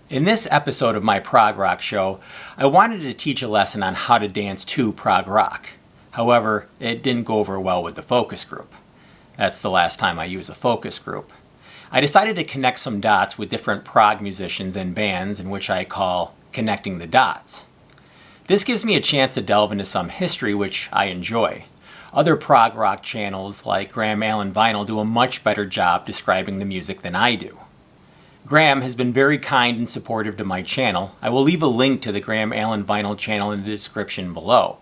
In this episode of my prog rock show, I wanted to teach a lesson on how to dance to prog rock. However, it didn't go over well with the focus group. That's the last time I use a focus group. I decided to connect some dots with different prog musicians and bands, in which I call connecting the dots. This gives me a chance to delve into some history, which I enjoy. Other prog rock channels like Graham Allen Vinyl do a much better job describing the music than I do. Graham has been very kind and supportive to my channel. I will leave a link to the Graham Allen Vinyl channel in the description below.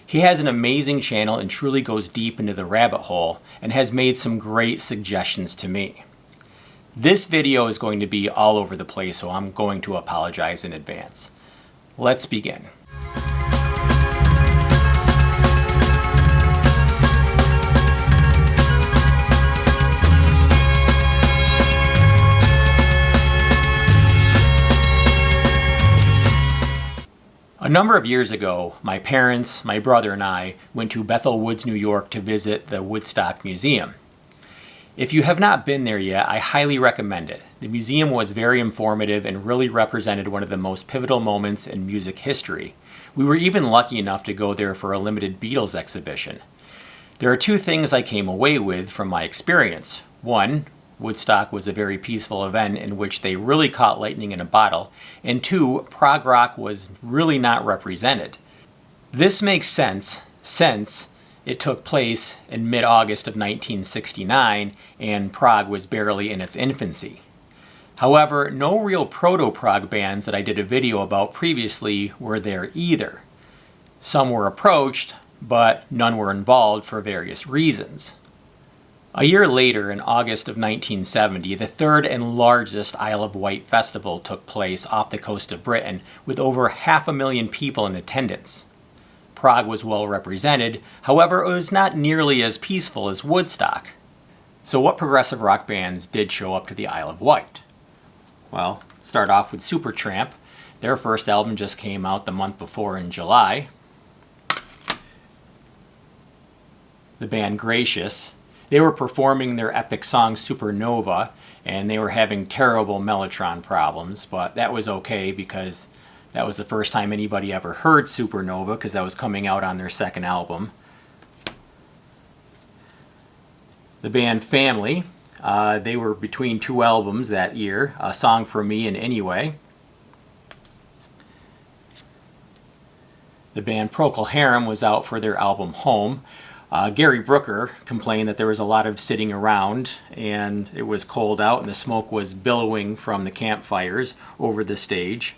He has an amazing channel and truly goes deep into the rabbit hole and has made some great suggestions to me. This video is going to be all over the place, so I'm going to apologize in advance. Let's begin. A number of years ago, my parents, my brother, and I went to Bethel Woods, New York to visit the Woodstock Museum. If you have not been there yet, I highly recommend it. The museum was very informative and really represented one of the most pivotal moments in music history. We were even lucky enough to go there for a limited Beatles exhibition. There are two things I came away with from my experience. One, Woodstock was a very peaceful event in which they really caught lightning in a bottle, and two, prog rock was really not represented. This makes sense since it took place in mid-August of 1969 and prog was barely in its infancy. However, no real proto-prog bands that I did a video about previously were there either. Some were approached, but none were involved for various reasons. A year later, in August of 1970, the third and largest Isle of Wight festival took place off the coast of Britain with over 500,000 people in attendance. Prog was well represented, however it was not nearly as peaceful as Woodstock. So what progressive rock bands did show up to the Isle of Wight? Well, let's start off with Supertramp. Their first album just came out the month before in July. The band Gracious. They were performing their epic song Supernova, and they were having terrible mellotron problems, but that was okay because that was the first time anybody ever heard Supernova because that was coming out on their second album. The band Family, they were between two albums that year, A Song for Me and Anyway. The band Procol Harum was out for their album Home. Gary Brooker complained that there was a lot of sitting around and it was cold out and the smoke was billowing from the campfires over the stage.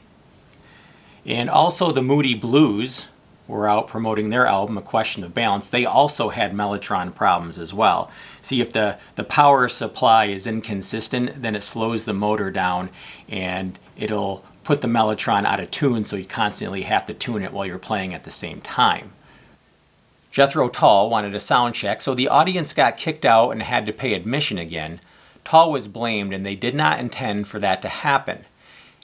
And also the Moody Blues were out promoting their album, A Question of Balance. They also had mellotron problems as well. See, if the power supply is inconsistent, then it slows the motor down and it'll put the mellotron out of tune, so you constantly have to tune it while you're playing at the same time. Jethro Tull wanted a sound check, so the audience got kicked out and had to pay admission again. Tull was blamed, and they did not intend for that to happen.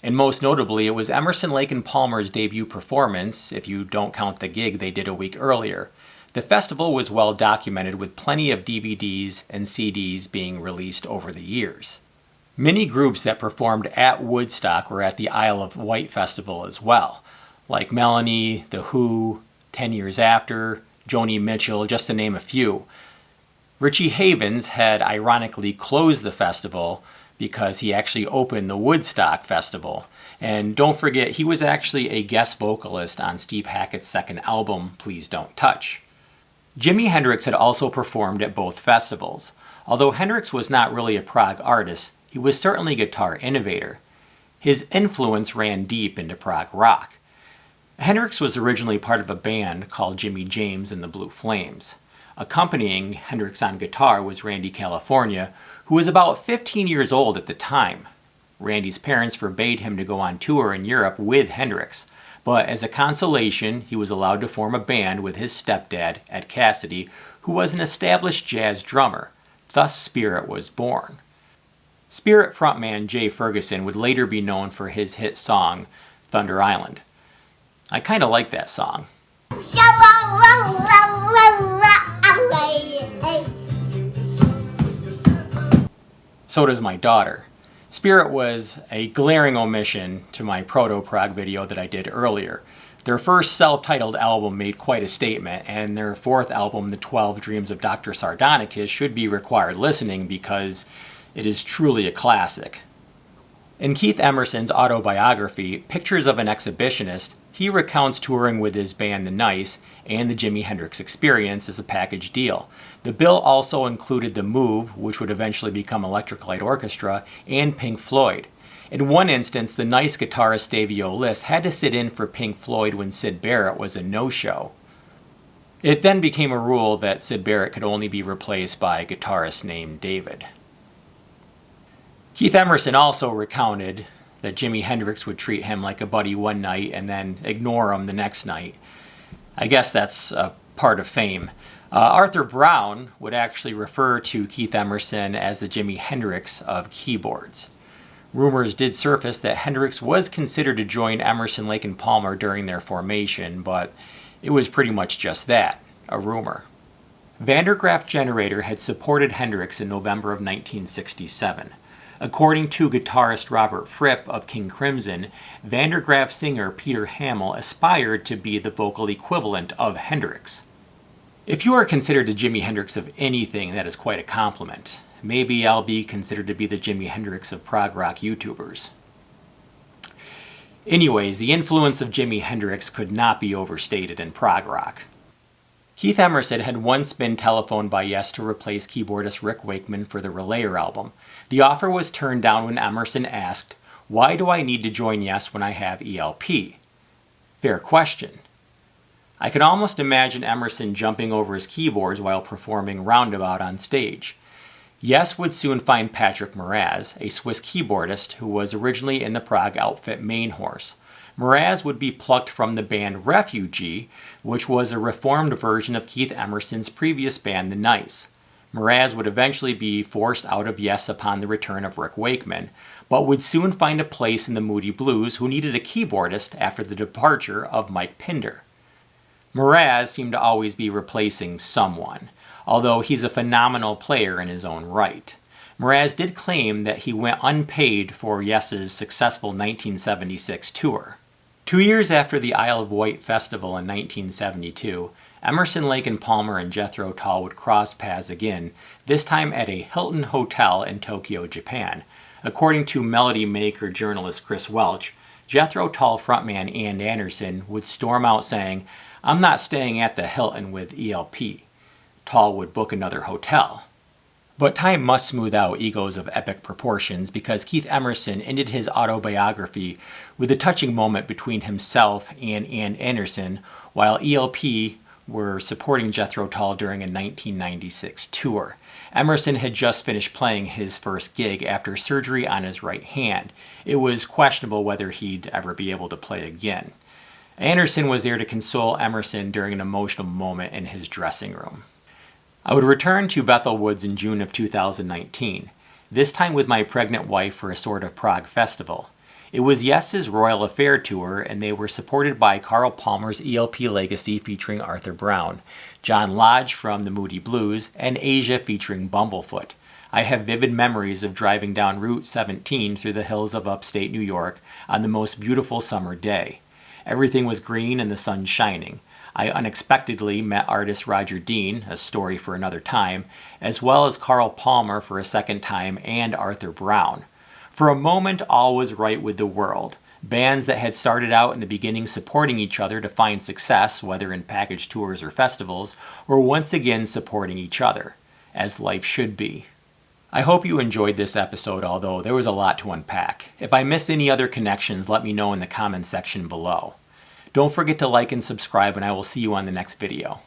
And most notably, it was Emerson, Lake and Palmer's debut performance, if you don't count the gig they did a week earlier. The festival was well documented, with plenty of DVDs and CDs being released over the years. Many groups that performed at Woodstock were at the Isle of Wight Festival as well, like Melanie, The Who, 10 Years After, Joni Mitchell, just to name a few. Richie Havens had ironically closed the festival because he actually opened the Woodstock Festival. And don't forget, he was actually a guest vocalist on Steve Hackett's second album, Please Don't Touch. Jimi Hendrix had also performed at both festivals. Although Hendrix was not really a prog artist, he was certainly a guitar innovator. His influence ran deep into prog rock. Hendrix was originally part of a band called Jimmy James and the Blue Flames. Accompanying Hendrix on guitar was Randy California, who was about 15 years old at the time. Randy's parents forbade him to go on tour in Europe with Hendrix, but as a consolation, he was allowed to form a band with his stepdad, Ed Cassidy, who was an established jazz drummer. Thus Spirit was born. Spirit frontman Jay Ferguson would later be known for his hit song, Thunder Island. I kind of like that song. So does my daughter. Spirit was a glaring omission to my proto-prog video that I did earlier. Their first self-titled album made quite a statement, and their fourth album, The 12 Dreams of Dr. Sardonicus, should be required listening because it is truly a classic. In Keith Emerson's autobiography, Pictures of an Exhibitionist, he recounts touring with his band The Nice and the Jimi Hendrix Experience as a package deal. The bill also included The Move, which would eventually become Electric Light Orchestra, and Pink Floyd. In one instance, the Nice guitarist Davio Liss had to sit in for Pink Floyd when Syd Barrett was a no-show. It then became a rule that Syd Barrett could only be replaced by a guitarist named David. Keith Emerson also recounted that Jimi Hendrix would treat him like a buddy one night and then ignore him the next night. I guess that's a part of fame. Arthur Brown would actually refer to Keith Emerson as the Jimi Hendrix of keyboards. Rumors did surface that Hendrix was considered to join Emerson, Lake and Palmer during their formation, but it was pretty much just that, a rumor. Vandergraaf Generator had supported Hendrix in November of 1967. According to guitarist Robert Fripp of King Crimson, Vandergraaf singer Peter Hamel aspired to be the vocal equivalent of Hendrix. If you are considered the Jimi Hendrix of anything, that is quite a compliment. Maybe I'll be considered to be the Jimi Hendrix of prog rock YouTubers. Anyways, the influence of Jimi Hendrix could not be overstated in prog rock. Keith Emerson had once been telephoned by Yes to replace keyboardist Rick Wakeman for the Relayer album. The offer was turned down when Emerson asked, "Why do I need to join Yes when I have ELP?" Fair question. I can almost imagine Emerson jumping over his keyboards while performing Roundabout on stage. Yes would soon find Patrick Moraz, a Swiss keyboardist who was originally in the prog outfit Main Horse. Moraz would be plucked from the band Refugee, which was a reformed version of Keith Emerson's previous band The Nice. Moraz would eventually be forced out of Yes upon the return of Rick Wakeman, but would soon find a place in the Moody Blues, who needed a keyboardist after the departure of Mike Pinder. Moraz seemed to always be replacing someone, although he's a phenomenal player in his own right. Moraz did claim that he went unpaid for Yes's successful 1976 tour. 2 years after the Isle of Wight festival in 1972, Emerson, Lake and Palmer and Jethro Tull would cross paths again, this time at a Hilton Hotel in Tokyo, Japan. According to Melody Maker journalist Chris Welch, Jethro Tull frontman Ann Anderson would storm out saying, "I'm not staying at the Hilton with ELP." Tull would book another hotel. But time must smooth out egos of epic proportions, because Keith Emerson ended his autobiography with a touching moment between himself and Ann Anderson while ELP were supporting Jethro Tull during a 1996 tour. Emerson had just finished playing his first gig after surgery on his right hand. It was questionable whether he'd ever be able to play again. Anderson was there to console Emerson during an emotional moment in his dressing room. I would return to Bethel Woods in June of 2019, this time with my pregnant wife for a sort of prog festival. It was Yes's Royal Affair tour, and they were supported by Carl Palmer's ELP Legacy featuring Arthur Brown, John Lodge from the Moody Blues, and Asia featuring Bumblefoot. I have vivid memories of driving down Route 17 through the hills of upstate New York on the most beautiful summer day. Everything was green and the sun shining. I unexpectedly met artist Roger Dean, a story for another time, as well as Carl Palmer for a second time and Arthur Brown. For a moment, all was right with the world. Bands that had started out in the beginning supporting each other to find success, whether in package tours or festivals, were once again supporting each other, as life should be. I hope you enjoyed this episode, although there was a lot to unpack. If I missed any other connections, let me know in the comments section below. Don't forget to like and subscribe, and I will see you on the next video.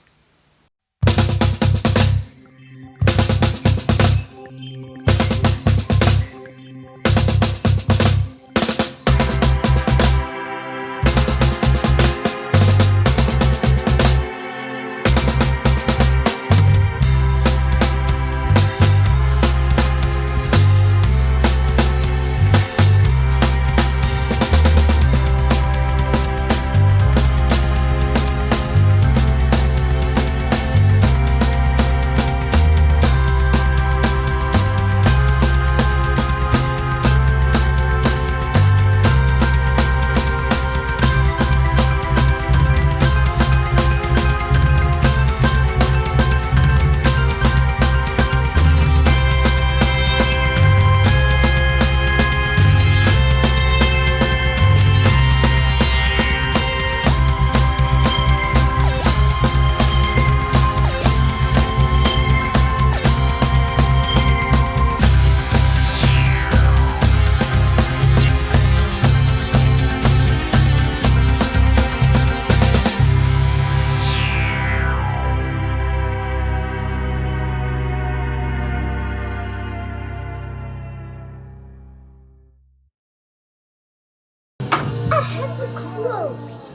close,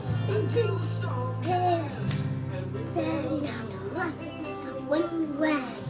hands